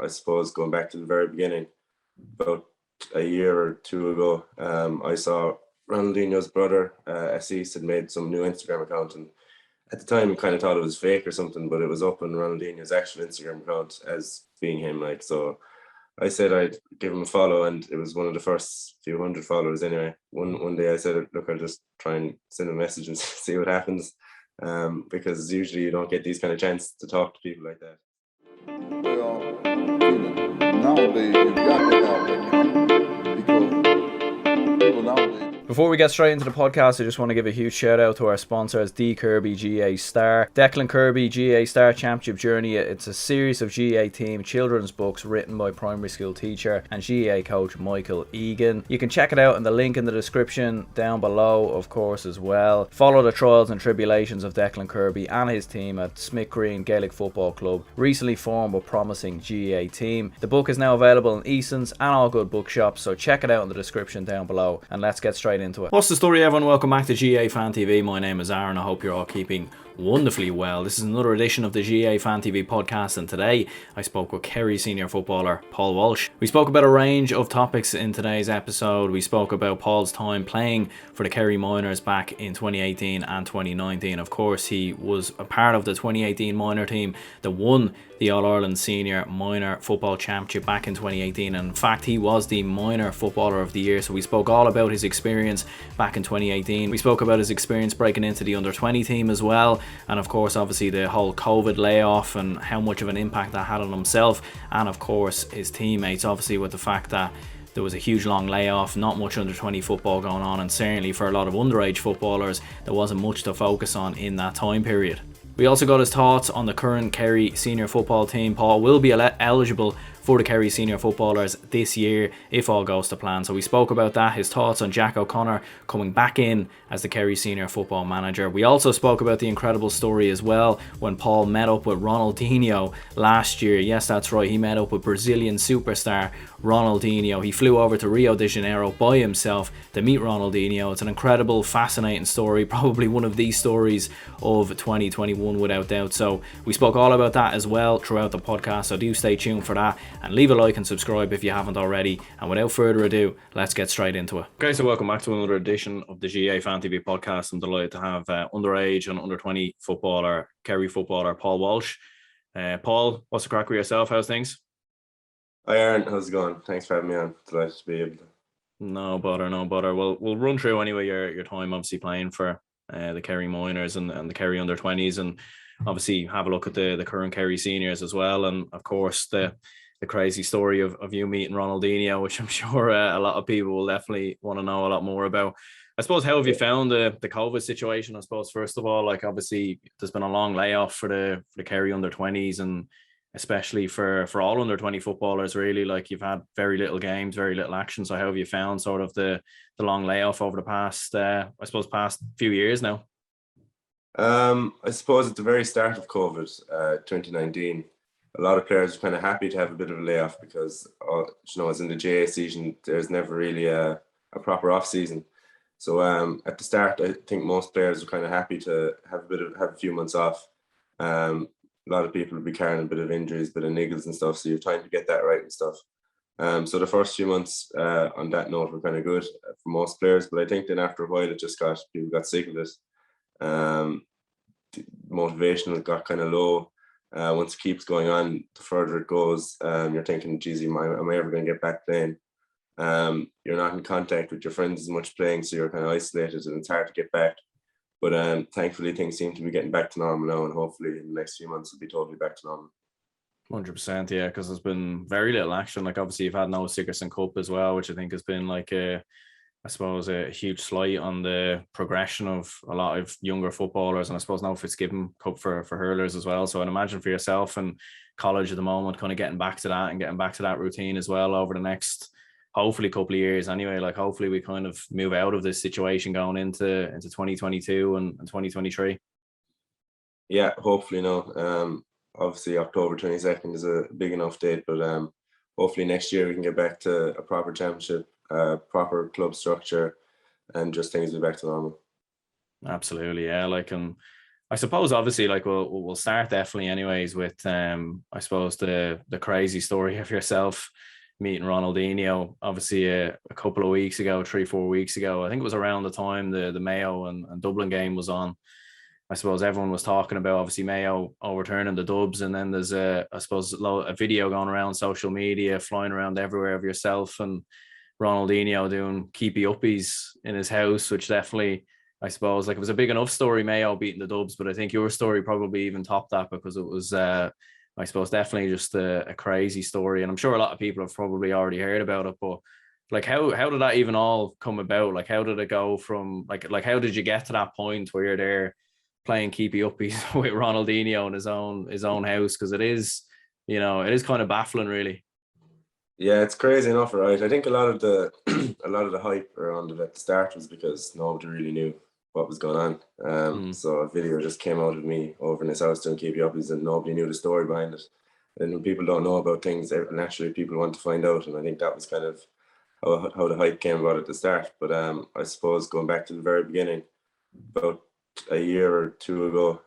suppose going back to the very beginning, about a year or two ago, I saw Ronaldinho's brother, Assis, had made some new Instagram account, and at the time, I kind of thought it was fake or something, but it was up on Ronaldinho's actual Instagram account as being him. Like, so I said I'd give him a follow, and it was one of the first few hundred followers anyway. One day I said, look, I'll just try and send a message and see what happens, because usually you don't get these kind of chances to talk to people like that. Well, nowadays you got to have that because people nowadays. Before we get straight into the podcast, I just want to give a huge shout out to our sponsors, Declan Kirby GAA Star. Declan Kirby GAA Star Championship Journey. It's a series of GAA team children's books written by primary school teacher and GAA coach Michael Egan. You can check it out in the link in the description down below, of course, as well. Follow the trials and tribulations of Declan Kirby and his team at Smithgreen Gaelic Football Club, recently formed but promising GAA team. The book is now available in Easons and all good bookshops, so check it out in the description down below, and let's get straight into it. What's the story, everyone? Welcome back to GAA Fan TV. My name is Aaron. I hope you're all keeping wonderfully well. This is another edition of the GAA Fan TV podcast, and today I spoke with Kerry senior footballer Paul Walsh. We spoke about a range of topics in today's episode. We spoke about Paul's time playing for the Kerry Minors back in 2018 and 2019. Of course, he was a part of the 2018 minor team that won the All-Ireland Senior Minor Football Championship back in 2018. And in fact, he was the Minor Footballer of the Year. So we spoke all about his experience back in 2018. We spoke about his experience breaking into the under-20 team as well. And of course, obviously, the whole COVID layoff and how much of an impact that had on himself. And of course, his teammates, obviously, with the fact that there was a huge long layoff, not much under-20 football going on. And certainly for a lot of underage footballers, there wasn't much to focus on in that time period. We also got his thoughts on the current Kerry senior football team. Paul will be eligible for the Kerry senior footballers this year if all goes to plan. So we spoke about that, his thoughts on Jack O'Connor coming back in as the Kerry senior football manager. We also spoke about the incredible story as well when Paul met up with Ronaldinho last year. Yes, that's right, he met up with Brazilian superstar Ronaldinho. He flew over to Rio de Janeiro by himself to meet Ronaldinho. It's an incredible, fascinating story, probably one of the stories of 2021 without doubt. So we spoke all about that as well throughout the podcast, so do stay tuned for that, and leave a like and subscribe if you haven't already. And without further ado, let's get straight into it. Okay, so welcome back to another edition of the GAA Fan TV podcast. I'm delighted to have underage and under-20 footballer, Kerry footballer Paul Walsh. Paul, what's the crack with yourself? How's things? Hi Aaron, how's it going? Thanks for having me on. Delighted to be able to. No bother. Well, we'll run through anyway your time obviously playing for the Kerry Minors and the Kerry under-20s, and obviously have a look at the current Kerry Seniors as well, and of course the crazy story of you meeting Ronaldinho, which I'm sure a lot of people will definitely want to know a lot more about. I suppose, how have you found the COVID situation? I suppose, first of all, like, obviously there's been a long layoff for the Kerry under-20s, and especially for all under-20 footballers, really. Like, you've had very little games, very little action. So how have you found sort of the long layoff over the past few years now? I suppose at the very start of COVID, 2019, a lot of players were kind of happy to have a bit of a layoff because, as in the GAA season, there's never really a proper off season. So at the start, I think most players were kind of happy to have a few months off. A lot of people would be carrying a bit of injuries, a bit of niggles and stuff, so you're trying to get that right and stuff. So the first few months on that note were kind of good for most players, but I think then after a while people got sick of it. The motivation got kind of low. Once it keeps going on, the further it goes, you're thinking, geez, am I ever going to get back playing? You're not in contact with your friends as much playing, so you're kind of isolated and it's hard to get back. But thankfully, things seem to be getting back to normal now, and hopefully in the next few months it'll be totally back to normal. 100%, yeah, because there's been very little action. Like, obviously you've had no Sigerson Cup as well, which I think has been like a huge slight on the progression of a lot of younger footballers, and I suppose no Fitzgibbon Cup for hurlers as well. So I'd imagine for yourself and college at the moment, kind of getting back to that routine as well over the next, hopefully, couple of years anyway. Like, hopefully we kind of move out of this situation going into 2022 and 2023. Yeah, hopefully no. Obviously October 22nd is a big enough date, but hopefully next year we can get back to a proper championship, proper club structure, and just things be back to normal. Absolutely, yeah. Like, and I suppose obviously like we'll start definitely anyways with I suppose the crazy story of yourself meeting Ronaldinho. Obviously a couple of weeks ago, 3-4 weeks ago, I think it was around the time the Mayo and Dublin game was on. I suppose everyone was talking about obviously Mayo overturning the dubs, and then there's I suppose a video going around social media, flying around everywhere of yourself and Ronaldinho doing keepy uppies in his house, which definitely, I suppose, like it was a big enough story, Mayo beating the dubs, but I think your story probably even topped that because it was, I suppose, definitely just a crazy story. And I'm sure a lot of people have probably already heard about it, but like how did that even all come about? Like how did it go from like how did you get to that point where you're there playing keepy uppies with Ronaldinho in his own house? Because it is, it is kind of baffling, really. Yeah, it's crazy enough, right? I think a lot of the a lot of the hype around it at the start was because nobody really knew what was going on. So a video just came out of me over in his house doing keepy uppies, and nobody knew the story behind it. And when people don't know about things, naturally people want to find out, and I think that was kind of how the hype came about at the start. But I suppose going back to the very beginning, about a year or two ago,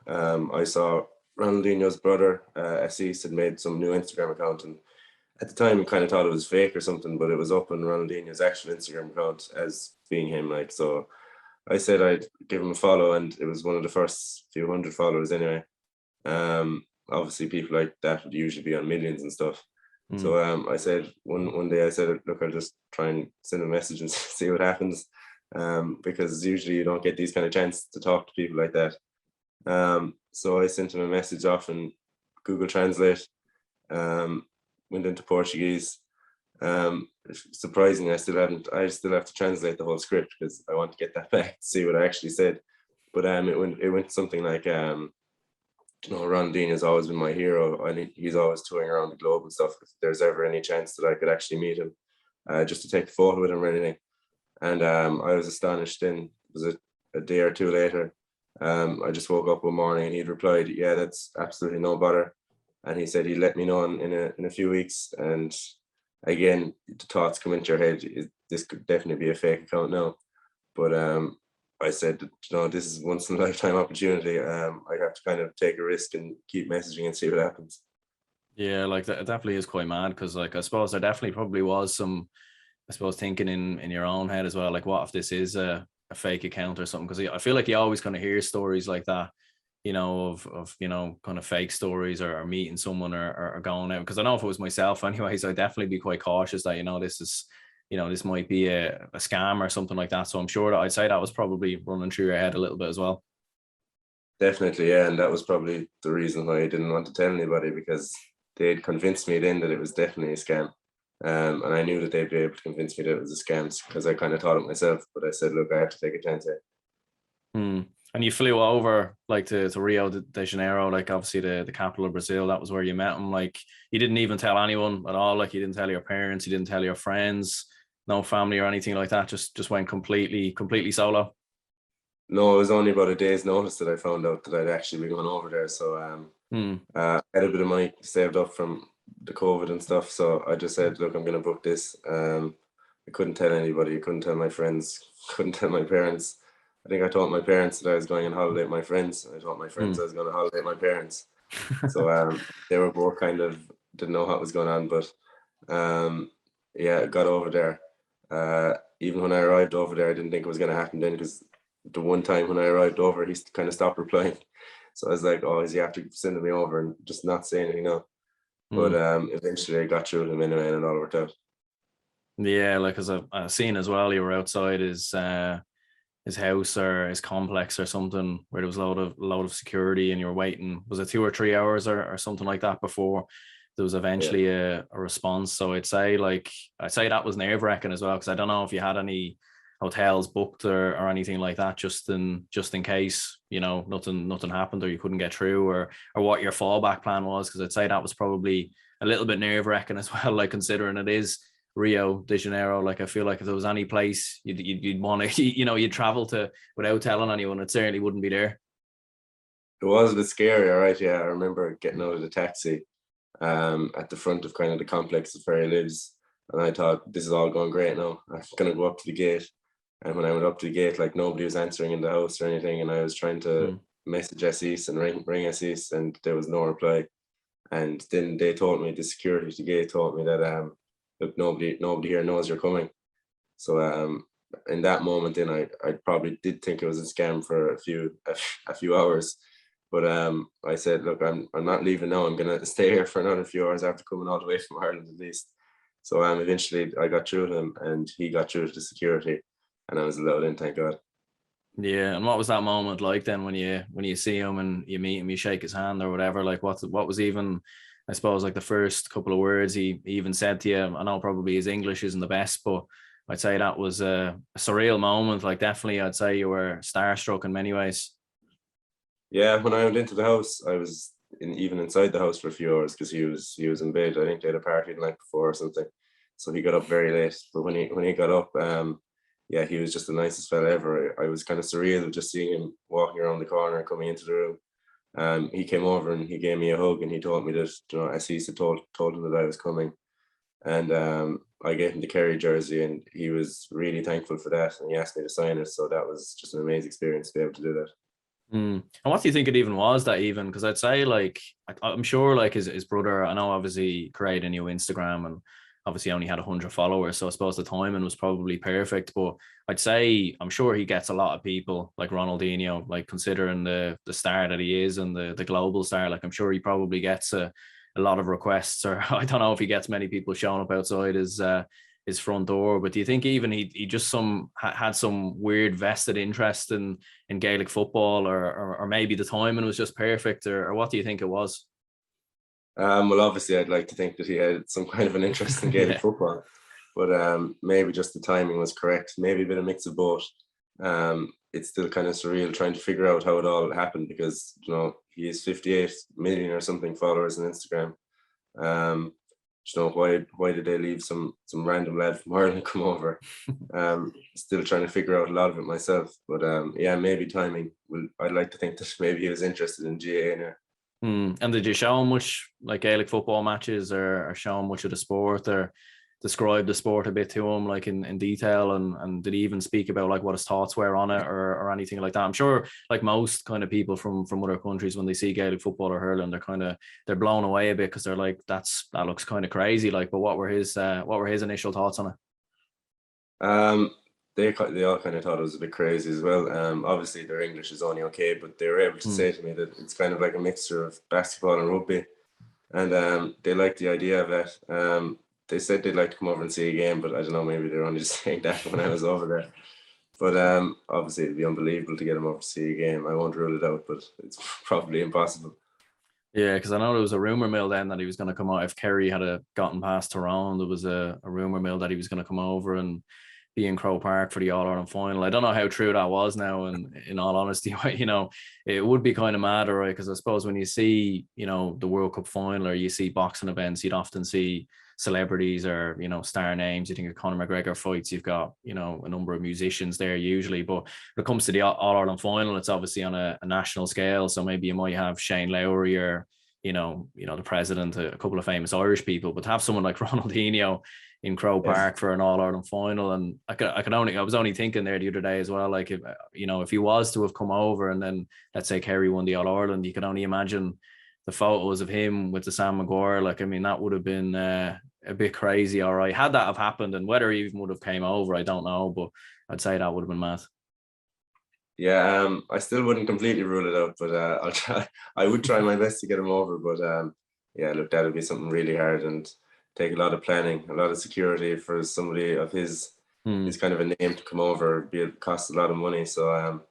I saw Ronaldinho's brother, Assis, had made some new Instagram account, and at the time, I kind of thought it was fake or something, but it was up on Ronaldinho's actual Instagram account as being him. Like, so I said I'd give him a follow, and it was one of the first few hundred followers anyway. Obviously, people like that would usually be on millions and stuff. So I said one day, I said, look, I'll just try and send a message and see what happens, because usually you don't get these kind of chances to talk to people like that. So I sent him a message off in Google Translate. Went into Portuguese. Surprisingly, I still have to translate the whole script because I want to get that back to see what I actually said. But it went something like Ronaldinho has always been my hero. He's always touring around the globe and stuff. If there's ever any chance that I could actually meet him, just to take a photo with him or anything. And I was astonished. Then was it a day or two later? I just woke up one morning and he'd replied, "Yeah, that's absolutely no bother." And he said he'd let me know in a few weeks. And again, the thoughts come into your head, this could definitely be a fake account now. But I said, this is once in a lifetime opportunity. I have to kind of take a risk and keep messaging and see what happens. Yeah, like that definitely is quite mad because like I suppose there definitely probably was some, I suppose, thinking in your own head as well, like what if this is a fake account or something? Because I feel like you always kind of hear stories like that, of kind of fake stories or meeting someone or going out. Because I know if it was myself anyways, I'd definitely be quite cautious that this might be a scam or something like that. So I'm sure that I'd say that was probably running through your head a little bit as well. Definitely, yeah, and that was probably the reason why I didn't want to tell anybody, because they'd convinced me then that it was definitely a scam. And I knew that they'd be able to convince me that it was a scam because I kind of thought it myself. But I said, look, I have to take a chance here. And you flew over like to Rio de Janeiro, like obviously the capital of Brazil. That was where you met him. Like you didn't even tell anyone at all. Like you didn't tell your parents, you didn't tell your friends, no family or anything like that. Just went completely solo. No, it was only about a day's notice that I found out that I'd actually be going over there. So I had a bit of money saved up from the COVID and stuff. So I just said, look, I'm going to book this. I couldn't tell anybody. I couldn't tell my friends. Couldn't tell my parents. I think I told my parents that I was going on holiday with my friends. I told my friends I was going on holiday with my parents. So they were both kind of didn't know what was going on. But I got over there. Even when I arrived over there, I didn't think it was going to happen then, because the one time when I arrived over, he kind of stopped replying. So I was like, oh, is he after sending me over and just not saying anything now? But eventually I got through to him anyway, and it all worked out. Yeah, like as I've seen as well, you were outside his house or his complex or something where there was a load of security, and you were waiting. Was it 2 or 3 hours or something like that before there was eventually a response? So I'd say that was nerve-wracking as well, because I don't know if you had any hotels booked or anything like that, just in case nothing happened or you couldn't get through, or what your fallback plan was, because I'd say that was probably a little bit nerve-wracking as well, like considering it is Rio de Janeiro. Like I feel like if there was any place you'd want to you'd travel to without telling anyone, it certainly wouldn't be there. It was a bit scary, all right. Yeah, I remember getting out of the taxi at the front of kind of the complex that Ferry lives, and I thought, this is all going great now. I'm gonna go up to the gate. And when I went up to the gate, like nobody was answering in the house or anything, and I was trying to message SEs and ring SEs, and there was no reply. And then they told me, the security at the gate told me that look, nobody here knows you're coming. So in that moment, then I probably did think it was a scam for a few hours. But I said, look, I'm not leaving now. I'm gonna stay here for another few hours after coming all the way from Ireland at least. So eventually I got through to him, and he got through to the security, and I was allowed in, thank God. Yeah, and what was that moment like then when you see him and you meet him, you shake his hand or whatever? Like what was even, I suppose, like the first couple of words he even said to you? I know probably his English isn't the best, but I'd say that was a surreal moment. Like definitely, I'd say you were starstruck in many ways. Yeah, when I went into the house, I was even inside the house for a few hours because he was in bed. I think they had a party the night before or something, so he got up very late. But when he got up, yeah, he was just the nicest fella ever. I was kind of surreal just seeing him walking around the corner, coming into the room. He came over and he gave me a hug, and he told me that, as he said, told him that I was coming, and I gave him the Kerry jersey, and he was really thankful for that, and he asked me to sign it. So that was just an amazing experience to be able to do that. And what do you think it even was that even? Because I'd say, like, I'm sure, like, his brother, I know obviously created a new Instagram and obviously only had 100 followers. So I suppose the timing was probably perfect. But I'd say I'm sure he gets a lot of people like Ronaldinho, like considering the star that he is and the global star. Like, I'm sure he probably gets a lot of requests, or I don't know if he gets many people showing up outside his front door. But do you think even he just had some weird vested interest in Gaelic football, or maybe the timing was just perfect, or what do you think it was? Well, obviously, I'd like to think that he had some kind of an interest in Gaelic Yeah. football, but maybe just the timing was correct. Maybe a bit of mix of both. It's still kind of surreal trying to figure out how it all happened because he has 58 million or something followers on Instagram. Why did they leave some random lad from Ireland come over? Still trying to figure out a lot of it myself, but yeah, maybe timing. I'd like to think that maybe he was interested in GAA now. And did you show him much like Gaelic football matches, or show him much of the sport, or describe the sport a bit to him, like in detail? And did he even speak about like what his thoughts were on it, or anything like that? I'm sure, like most kind of people from other countries, when they see Gaelic football or hurling, they're blown away a bit because they're like, that looks kind of crazy. Like, but what were his initial thoughts on it? They all kind of thought it was a bit crazy as well. Obviously their English is only okay, but they were able to say to me that it's kind of like a mixture of basketball and rugby, and they liked the idea of it. They said they'd like to come over and see a game, but I don't know, maybe they're only just saying that when I was over there. But obviously it'd be unbelievable to get him over to see a game. I won't rule it out, but it's probably impossible. Yeah, because I know there was a rumor mill then that he was going to come out if Kerry had gotten past Tyrone. There was a rumor mill that he was going to come over and be in Croke Park for the All-Ireland final. I don't know how true that was now, and in all honesty, it would be kind of mad, right? Because I suppose when you see, the World Cup final, or you see boxing events, you'd often see celebrities or, star names. You think of Conor McGregor fights, you've got, a number of musicians there usually. But when it comes to the All-Ireland final, it's obviously on a national scale. So maybe you might have Shane Lowry or, the president, a couple of famous Irish people, but to have someone like Ronaldinho in Croke Park for an All-Ireland final. And I was only thinking there the other day as well, like if he was to have come over and then let's say Kerry won the All-Ireland, you could only imagine the photos of him with the Sam Maguire. Like, I mean, that would have been a bit crazy. All right, had that have happened, and whether he even would have came over, I don't know, but I'd say that would have been mad. Yeah, I still wouldn't completely rule it out, but I'll try. I would try my best to get him over, but yeah, look, that would be something really hard and take a lot of planning, a lot of security for somebody of his kind of a name to come over. It cost a lot of money, so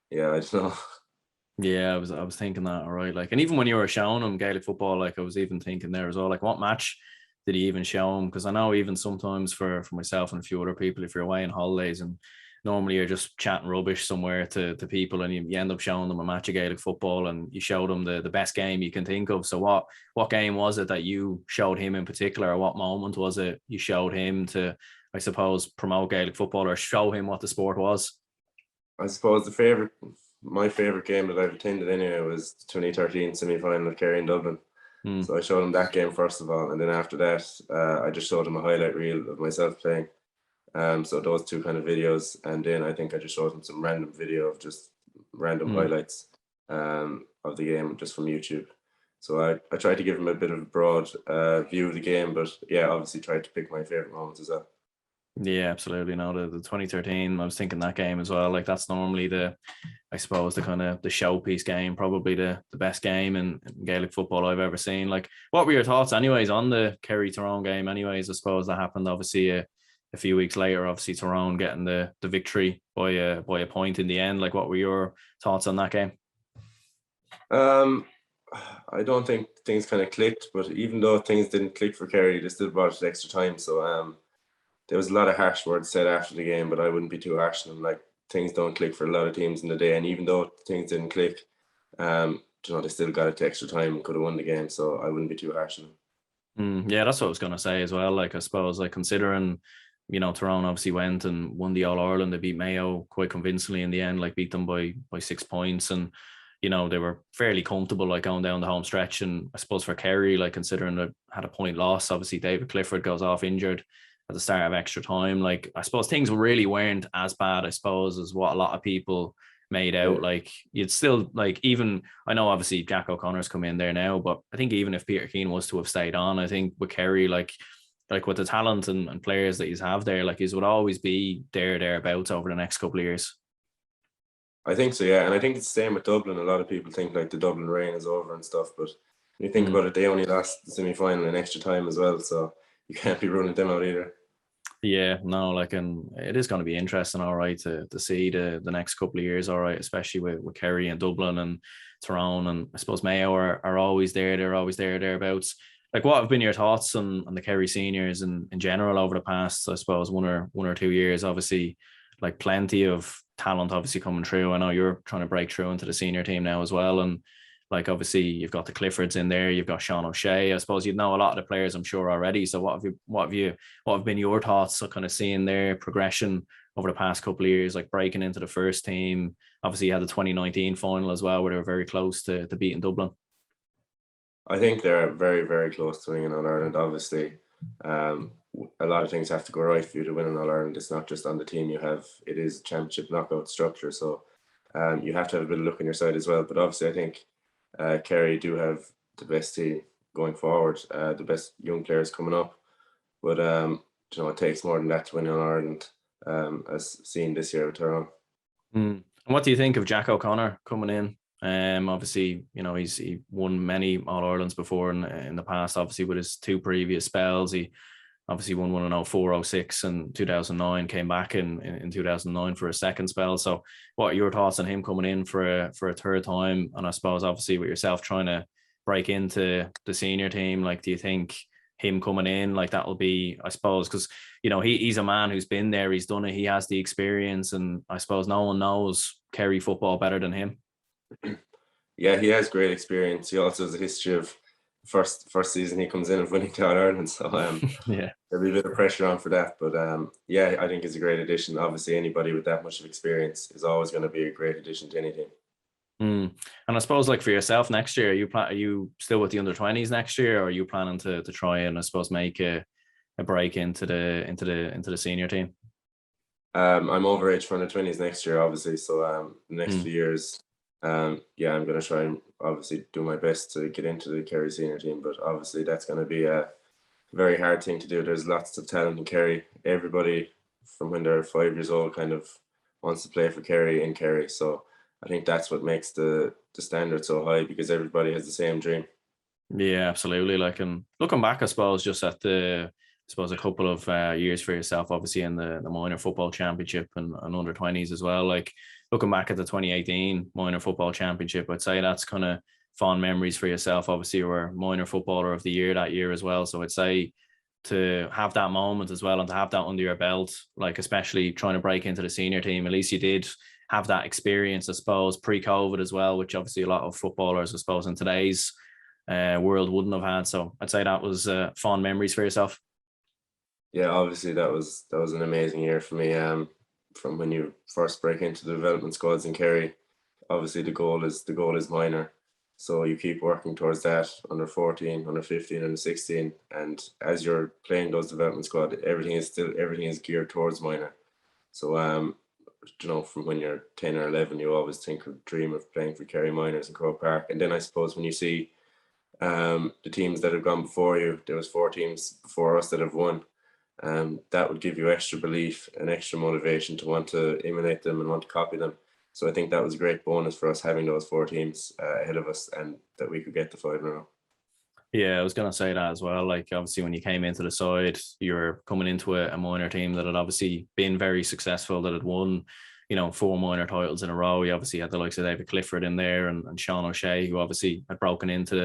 yeah, I don't know. Yeah, I was thinking that, all right. Like, and even when you were showing him Gaelic football, like I was even thinking there as well, like what match did he even show him? Because I know even sometimes for myself and a few other people, if you're away on holidays and normally you're just chatting rubbish somewhere to people, and you end up showing them a match of Gaelic football and you showed them the best game you can think of. So what game was it that you showed him in particular, or what moment was it you showed him to, I suppose, promote Gaelic football or show him what the sport was? I suppose my favorite game that I've attended anyway was the 2013 semi-final of Kerry in Dublin. So I showed him that game first of all, and then after that, I just showed him a highlight reel of myself playing. So those two kind of videos, and then I think I just showed him some random video of just random highlights. of the game just from YouTube. So I tried to give him a bit of a broad view of the game, but yeah, obviously tried to pick my favourite moments as well. Yeah, absolutely. No, the 2013, I was thinking that game as well. Like that's normally I suppose the kind of the showpiece game, probably the best game in Gaelic football I've ever seen. Like, what were your thoughts, anyways, on the Kerry Tyrone game? Anyways, I suppose that happened obviously a few weeks later. Obviously, Tyrone getting the victory by a point in the end. Like, what were your thoughts on that game? I don't think things kind of clicked, but even though things didn't click for Kerry, they still brought it extra time. So there was a lot of harsh words said after the game, but I wouldn't be too harsh on them. Like, things don't click for a lot of teams in the day, and even though things didn't click, they still got it to extra time and could have won the game. So I wouldn't be too harsh on them. Yeah, that's what I was gonna say as well. Like, I suppose, like, considering, Tyrone obviously went and won the All Ireland. They beat Mayo quite convincingly in the end. Like, beat them by 6 points, and they were fairly comfortable, like, going down the home stretch. And I suppose for Kerry, like, considering they had a point loss, obviously David Clifford goes off injured at the start of extra time. Like, I suppose things really weren't as bad, I suppose, as what a lot of people made out. Yeah. Like, you'd still, like, even, I know obviously Jack O'Connor's come in there now, but I think even if Peter Keane was to have stayed on, I think with Kerry, like with the talent and players that he's have there, like, he's would always be thereabouts over the next couple of years. I think so, yeah. And I think it's the same with Dublin. A lot of people think like the Dublin reign is over and stuff, but when you think about it, they only lost the semi-final in extra time as well, so you can't be ruling them out either. Yeah, no, like, and it is going to be interesting, all right, to see the next couple of years, all right, especially with Kerry and Dublin and Tyrone, and I suppose Mayo are always there. They're always thereabouts. Like, what have been your thoughts on the Kerry seniors in general over the past, I suppose, one or 2 years? Obviously, like, plenty of talent obviously coming through. I know you're trying to break through into the senior team now as well, and like, obviously you've got the Cliffords in there, you've got Sean O'Shea. I suppose you know a lot of the players, I'm sure, already. So what have been your thoughts of kind of seeing their progression over the past couple of years, like breaking into the first team? Obviously you had the 2019 final as well, where they were very close to beating Dublin. I think they're very, very close to winning All Ireland. Obviously, a lot of things have to go right for you to win an All Ireland. It's not just on the team you have; it is championship knockout structure. So you have to have a bit of luck on your side as well. But obviously, I think Kerry do have the best team going forward, the best young players coming up. But it takes more than that to win All Ireland, as seen this year with Tyrone. And what do you think of Jack O'Connor coming in? Obviously, he won many All Irelands before in the past. Obviously, with his 2 previous spells, he obviously won one in 04, 06 and 2009. Came back in 2009 for a second spell. So, what are your thoughts on him coming in for a third time? And I suppose, obviously, with yourself trying to break into the senior team, like, do you think him coming in, like, that will be, I suppose, because he's a man who's been there, he's done it, he has the experience, and I suppose no one knows Kerry football better than him. Yeah, he has great experience. He also has a history of first season he comes in of winning the All Ireland. So yeah, there'll be a bit of pressure on for that. But yeah, I think he's a great addition. Obviously, anybody with that much of experience is always going to be a great addition to any team. And I suppose, like, for yourself next year, are you still with the under-20s next year, or are you planning to try and, I suppose, make a break into the senior team? I'm overage for under-20s next year, obviously. So the next few years, yeah, I'm going to try and obviously do my best to get into the Kerry senior team. But obviously, that's going to be a very hard thing to do. There's lots of talent in Kerry. Everybody from when they're 5 years old kind of wants to play for Kerry in Kerry. So I think that's what makes the standard so high, because everybody has the same dream. Yeah, absolutely. Like, and looking back, I suppose, just at a couple of years for yourself, obviously in the minor football championship and under 20s as well. Like, looking back at the 2018 minor football championship, I'd say that's kind of fond memories for yourself. Obviously, you were minor footballer of the year that year as well. So I'd say to have that moment as well and to have that under your belt, like, especially trying to break into the senior team, at least you did have that experience, I suppose, pre-COVID as well, which obviously a lot of footballers, I suppose, in today's world wouldn't have had. So I'd say that was fond memories for yourself. Yeah, obviously that was an amazing year for me. From when you first break into the development squads in Kerry, obviously the goal is minor, so you keep working towards that under 14, under 15, under 16, and as you're playing those development squad, everything is geared towards minor. So from when you're 10 or 11, you always dream of playing for Kerry Minors in Croke Park. And then I suppose when you see the teams that have gone before you, there was 4 teams before us that have won. That would give you extra belief and extra motivation to want to emulate them and want to copy them. So I think that was a great bonus for us having those 4 teams ahead of us, and that we could get the 5 in a row. Yeah, I was going to say that as well. Like, obviously, when you came into the side, you were coming into a minor team that had obviously been very successful, that had won, 4 minor titles in a row. You obviously had the likes of David Clifford in there and Sean O'Shea, who obviously had broken into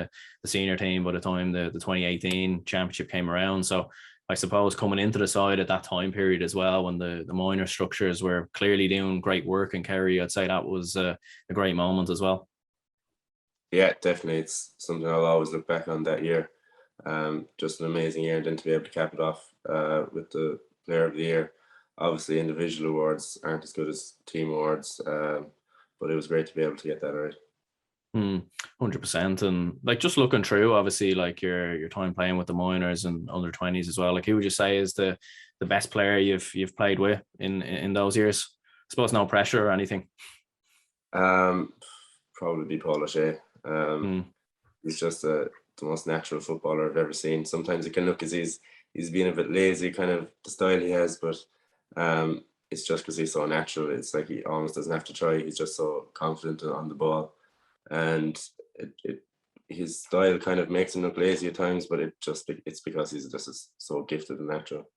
the senior team by the time the 2018 championship came around. So I suppose coming into the side at that time period as well, when the minor structures were clearly doing great work in Kerry, I'd say that was a great moment as well. Yeah, definitely. It's something I'll always look back on that year. Just an amazing year, and then to be able to cap it off with the Player of the Year. Obviously, individual awards aren't as good as team awards, but it was great to be able to get that right. 100%. And like, just looking through, obviously, like your time playing with the minors and under 20s as well, like, who would you say is the best player you've played with in those years? I suppose no pressure or anything. Probably be Paul O'Shea. He's just the most natural footballer I've ever seen. Sometimes it can look as he's being a bit lazy, kind of the style he has, but it's just because he's so natural. It's like he almost doesn't have to try. He's just so confident on the ball, and his style kind of makes him look lazy at times, but it's because he's just so gifted and natural.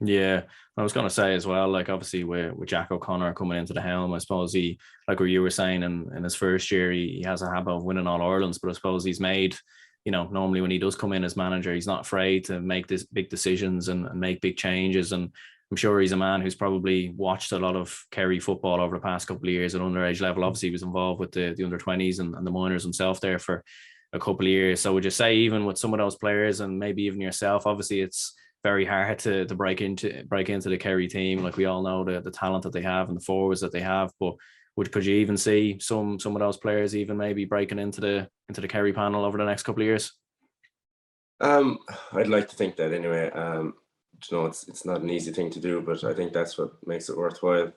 Yeah, I was going to say as well, like, obviously with Jack O'Connor coming into the helm, I suppose he, like what you were saying, in his first year, he has a habit of winning all Irelands, but I suppose he's made, normally when he does come in as manager, he's not afraid to make this big decisions and make big changes. And I'm sure he's a man who's probably watched a lot of Kerry football over the past couple of years at underage level. Obviously, he was involved with the under 20s and the minors himself there for a couple of years. So would you say, even with some of those players and maybe even yourself, obviously it's very hard to break into the Kerry team. Like, we all know the talent that they have and the forwards that they have, but could you even see some of those players even maybe breaking into the Kerry panel over the next couple of years? I'd like to think that anyway. It's not an easy thing to do, but I think that's what makes it worthwhile.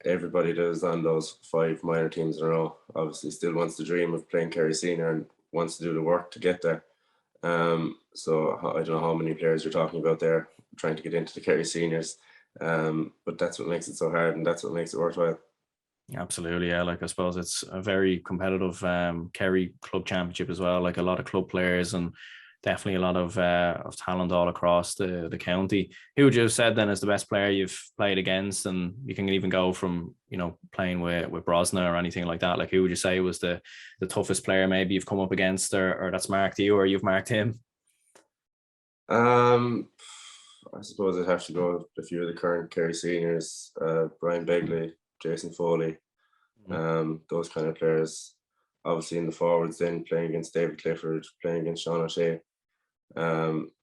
Everybody that is on those 5 minor teams in a row obviously still wants to dream of playing Kerry Senior and wants to do the work to get there. So I don't know how many players you're talking about there trying to get into the Kerry Seniors, but that's what makes it so hard, and that's what makes it worthwhile. Absolutely, yeah. Like, I suppose it's a very competitive Kerry club championship as well. Like, a lot of club players and definitely a lot of talent all across the county. Who would you have said then is the best player you've played against? And you can even go from playing with Brosna or anything like that. Like, who would you say was the toughest player maybe you've come up against, or that's marked you, or you've marked him? I suppose I'd have to go with a few of the current Kerry Seniors, Brian Begley, Jason Foley, those kind of players. Obviously in the forwards, then playing against David Clifford, playing against Sean O'Shea,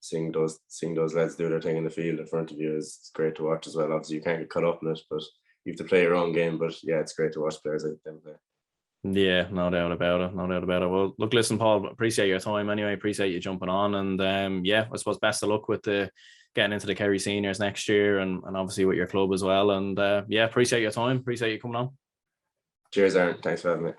seeing those lads do their thing in the field in front of you is great to watch as well. Obviously you can't get caught up in it, but you have to play your own game. But yeah, it's great to watch players like them play. Yeah, no doubt about it. Well, look, listen, Paul, appreciate your time anyway. Appreciate you jumping on, and I suppose best of luck with getting into the Kerry Seniors next year, and obviously with your club as well. And appreciate your time. Appreciate you coming on. Cheers, Aaron. Thanks for having me.